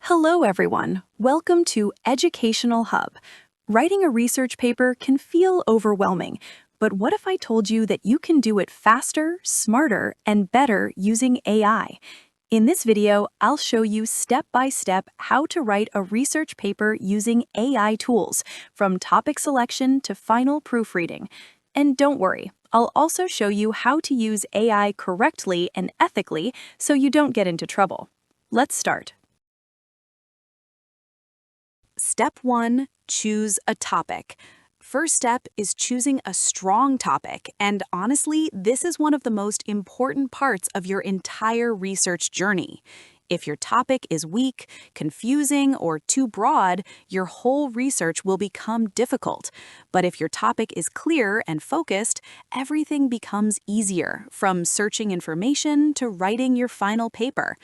Hello, everyone. Welcome to Educational Hub. Writing a research paper can feel overwhelming, but what if I told you that you can do it faster, smarter, and better using AI? In this video, I'll show you step by step how to write a research paper using AI tools, from topic selection to final proofreading. And don't worry, I'll also show you how to use AI correctly and ethically so you don't get into trouble. Let's start. Step 1. Choose a topic. First step is choosing a strong topic, and honestly, this is one of the most important parts of your entire research journey. If your topic is weak, confusing, or too broad, your whole research will become difficult. But if your topic is clear and focused, everything becomes easier, from searching information to writing your final paper.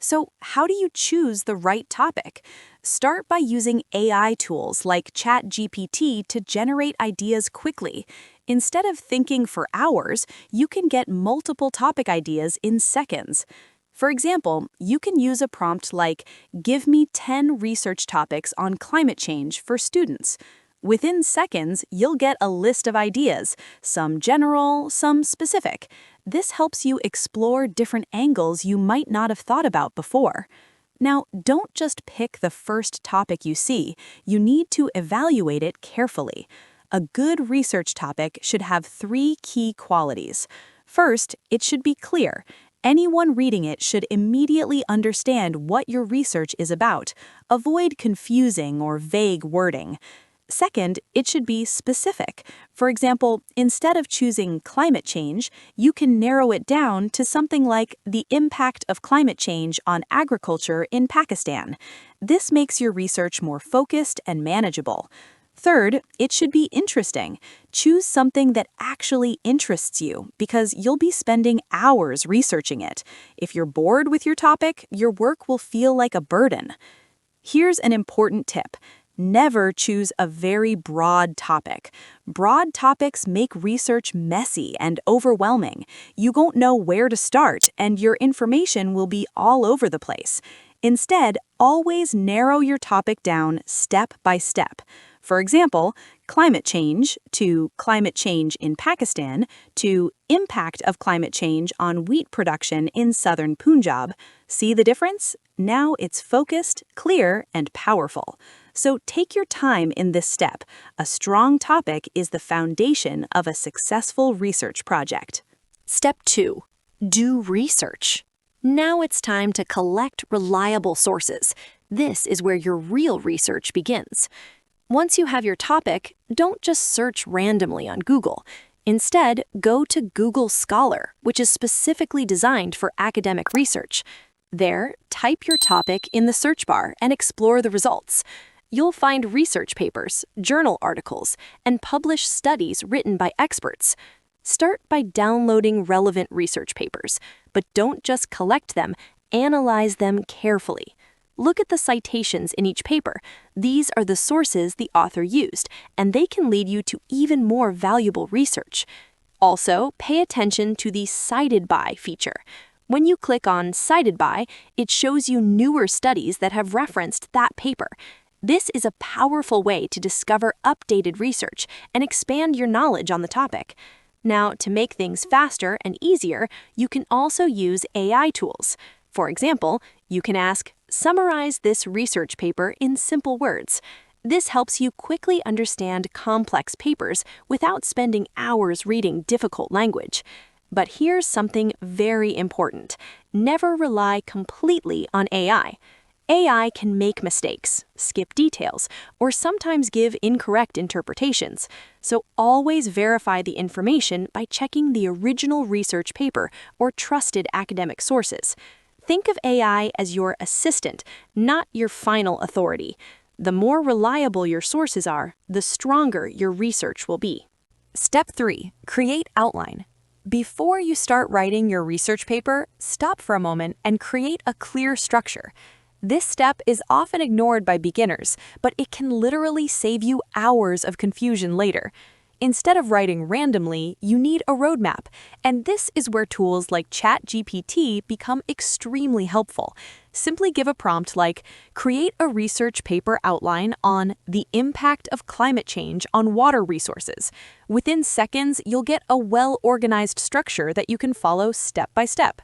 So, how do you choose the right topic? Start by using AI tools like ChatGPT to generate ideas quickly. Instead of thinking for hours, you can get multiple topic ideas in seconds. For example, you can use a prompt like, "Give me 10 research topics on climate change for students." Within seconds, you'll get a list of ideas, some general, some specific. This helps you explore different angles you might not have thought about before. Now, don't just pick the first topic you see. You need to evaluate it carefully. A good research topic should have 3 key qualities. First, it should be clear. Anyone reading it should immediately understand what your research is about. Avoid confusing or vague wording. Second, it should be specific. For example, instead of choosing climate change, you can narrow it down to something like the impact of climate change on agriculture in Pakistan. This makes your research more focused and manageable. Third, it should be interesting. Choose something that actually interests you, because you'll be spending hours researching it. If you're bored with your topic, your work will feel like a burden. Here's an important tip. Never choose a very broad topic. Broad topics make research messy and overwhelming. You won't know where to start, and your information will be all over the place. Instead, always narrow your topic down step by step. For example, climate change to climate change in Pakistan to impact of climate change on wheat production in southern Punjab. See the difference? Now it's focused, clear, and powerful. So take your time in this step. A strong topic is the foundation of a successful research project. Step 2. Do research. Now it's time to collect reliable sources. This is where your real research begins. Once you have your topic, don't just search randomly on Google. Instead, go to Google Scholar, which is specifically designed for academic research. There, type your topic in the search bar and explore the results. You'll find research papers, journal articles, and published studies written by experts. Start by downloading relevant research papers, but don't just collect them, analyze them carefully. Look at the citations in each paper. These are the sources the author used, and they can lead you to even more valuable research. Also, pay attention to the Cited By feature. When you click on Cited By, it shows you newer studies that have referenced that paper. This is a powerful way to discover updated research and expand your knowledge on the topic. Now, to make things faster and easier, you can also use AI tools. For example, you can ask, "Summarize this research paper in simple words." This helps you quickly understand complex papers without spending hours reading difficult language. But here's something very important. Never rely completely on AI. AI can make mistakes, skip details, or sometimes give incorrect interpretations. So always verify the information by checking the original research paper or trusted academic sources. Think of AI as your assistant, not your final authority. The more reliable your sources are, the stronger your research will be. Step 3. Create outline. Before you start writing your research paper, stop for a moment and create a clear structure. This step is often ignored by beginners, but it can literally save you hours of confusion later. Instead of writing randomly, you need a roadmap, and this is where tools like ChatGPT become extremely helpful. Simply give a prompt like, create a research paper outline on the impact of climate change on water resources. Within seconds, you'll get a well-organized structure that you can follow step by step.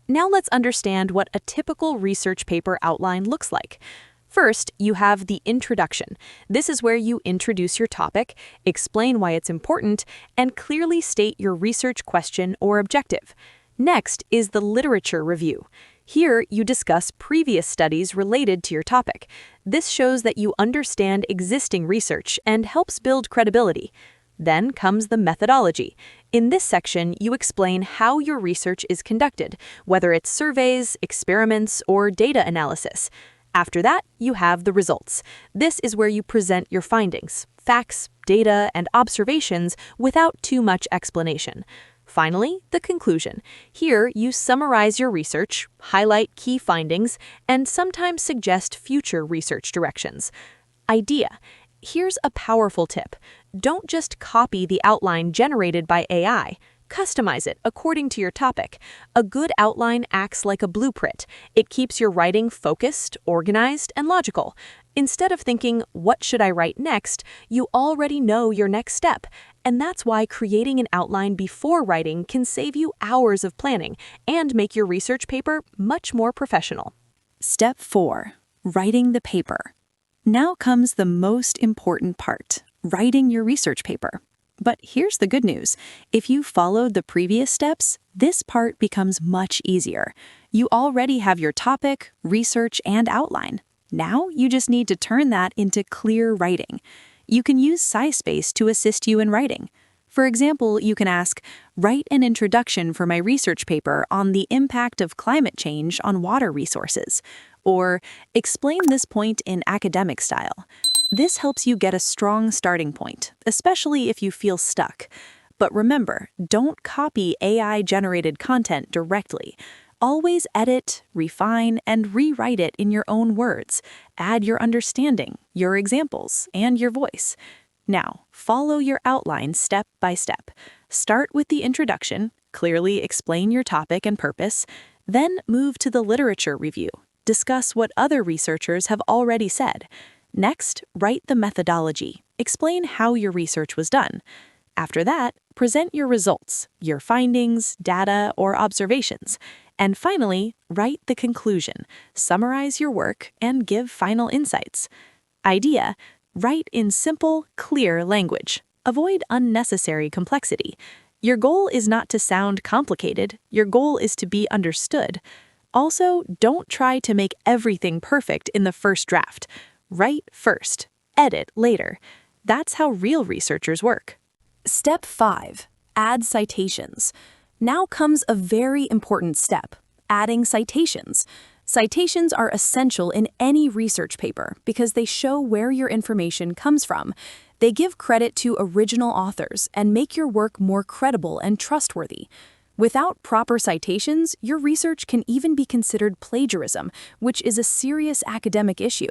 Now let's understand what a typical research paper outline looks like. First, you have the introduction. This is where you introduce your topic, explain why it's important, and clearly state your research question or objective. Next is the literature review. Here, you discuss previous studies related to your topic. This shows that you understand existing research and helps build credibility. Then comes the methodology. In this section, you explain how your research is conducted, whether it's surveys, experiments, or data analysis. After that, you have the results. This is where you present your findings, facts, data, and observations without too much explanation. Finally, the conclusion. Here, you summarize your research, highlight key findings, and sometimes suggest future research directions. Idea. Here's a powerful tip. Don't just copy the outline generated by AI. Customize it according to your topic. A good outline acts like a blueprint. It keeps your writing focused, organized, and logical. Instead of thinking, what should I write next, you already know your next step. And that's why creating an outline before writing can save you hours of planning and make your research paper much more professional. Step 4. Writing the paper. Now comes the most important part, writing your research paper. But here's the good news. If you followed the previous steps, this part becomes much easier. You already have your topic, research, and outline. Now you just need to turn that into clear writing. You can use SciSpace to assist you in writing. For example, you can ask, write an introduction for my research paper on the impact of climate change on water resources, or explain this point in academic style. This helps you get a strong starting point, especially if you feel stuck. But remember, don't copy AI-generated content directly. Always edit, refine, and rewrite it in your own words. Add your understanding, your examples, and your voice. Now, follow your outline step by step. Start with the introduction, clearly explain your topic and purpose, then move to the literature review. Discuss what other researchers have already said. Next, write the methodology. Explain how your research was done. After that, present your results, your findings, data, or observations. And finally, write the conclusion. Summarize your work and give final insights. Idea. Write in simple, clear language. Avoid unnecessary complexity. Your goal is not to sound complicated. Your goal is to be understood. Also, don't try to make everything perfect in the first draft. Write first, edit later. That's how real researchers work. Step 5. Add citations. Now comes a very important step, adding citations. Citations are essential in any research paper because they show where your information comes from. They give credit to original authors and make your work more credible and trustworthy. Without proper citations, your research can even be considered plagiarism, which is a serious academic issue.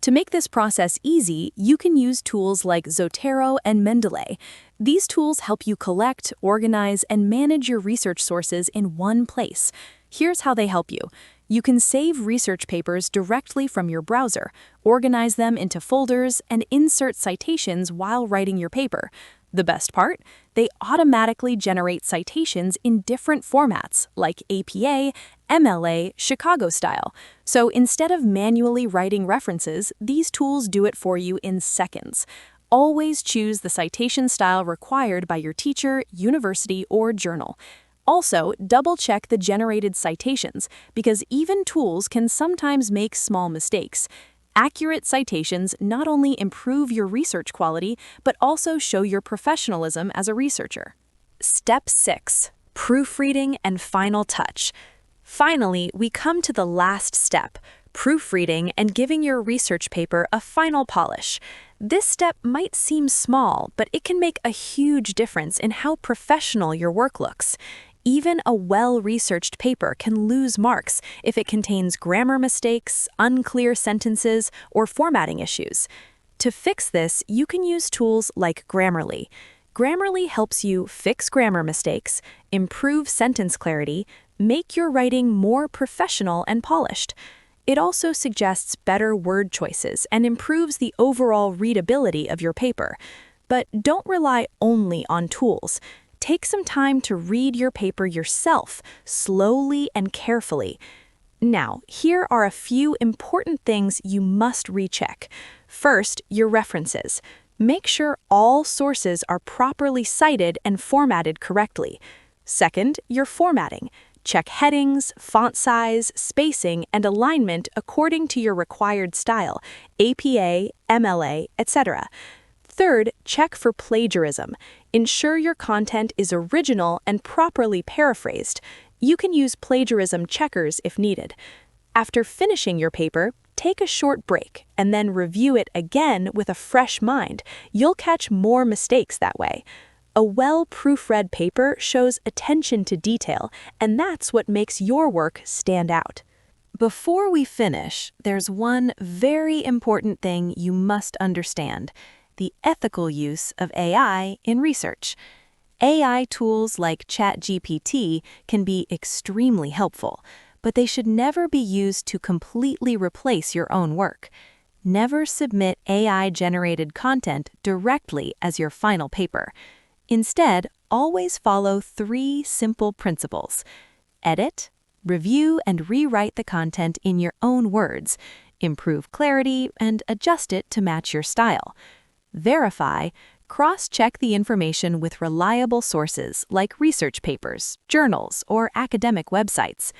To make this process easy, you can use tools like Zotero and Mendeley. These tools help you collect, organize, and manage your research sources in one place. Here's how they help you. You can save research papers directly from your browser, organize them into folders, and insert citations while writing your paper. The best part? They automatically generate citations in different formats like APA, MLA, Chicago style. So instead of manually writing references, these tools do it for you in seconds. Always choose the citation style required by your teacher, university, or journal. Also, double-check the generated citations because even tools can sometimes make small mistakes. Accurate citations not only improve your research quality, but also show your professionalism as a researcher. Step 6. Proofreading and final touch. Finally, we come to the last step, proofreading and giving your research paper a final polish. This step might seem small, but it can make a huge difference in how professional your work looks. Even a well-researched paper can lose marks if it contains grammar mistakes, unclear sentences, or formatting issues. To fix this, you can use tools like Grammarly. Grammarly helps you fix grammar mistakes, improve sentence clarity, make your writing more professional and polished. It also suggests better word choices and improves the overall readability of your paper. But don't rely only on tools. Take some time to read your paper yourself, slowly and carefully. Now, here are a few important things you must recheck. First, your references. Make sure all sources are properly cited and formatted correctly. Second, your formatting. Check headings, font size, spacing, and alignment according to your required style, APA, MLA, etc. Third, check for plagiarism. Ensure your content is original and properly paraphrased. You can use plagiarism checkers if needed. After finishing your paper, take a short break and then review it again with a fresh mind. You'll catch more mistakes that way. A well-proofread paper shows attention to detail, and that's what makes your work stand out. Before we finish, there's one very important thing you must understand: the ethical use of AI in research. AI tools like ChatGPT can be extremely helpful, but they should never be used to completely replace your own work. Never submit AI-generated content directly as your final paper. Instead, always follow 3 simple principles. Edit, review, and rewrite the content in your own words. Improve clarity and adjust it to match your style. Verify, cross-check the information with reliable sources like research papers, journals, or academic websites.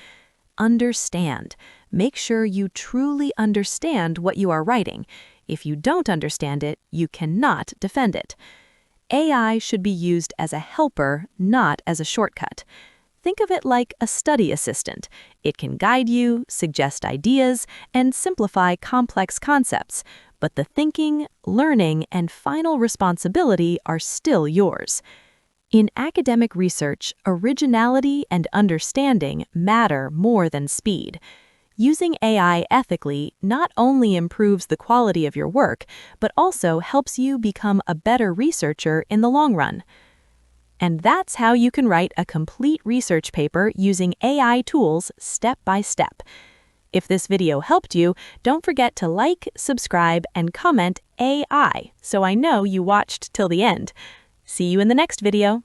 Understand. Make sure you truly understand what you are writing. If you don't understand it, you cannot defend it. AI should be used as a helper, not as a shortcut. Think of it like a study assistant. It can guide you, suggest ideas, and simplify complex concepts, but the thinking, learning, and final responsibility are still yours. In academic research, originality and understanding matter more than speed. Using AI ethically not only improves the quality of your work, but also helps you become a better researcher in the long run. And that's how you can write a complete research paper using AI tools step by step. If this video helped you, don't forget to like, subscribe, and comment AI so I know you watched till the end. See you in the next video.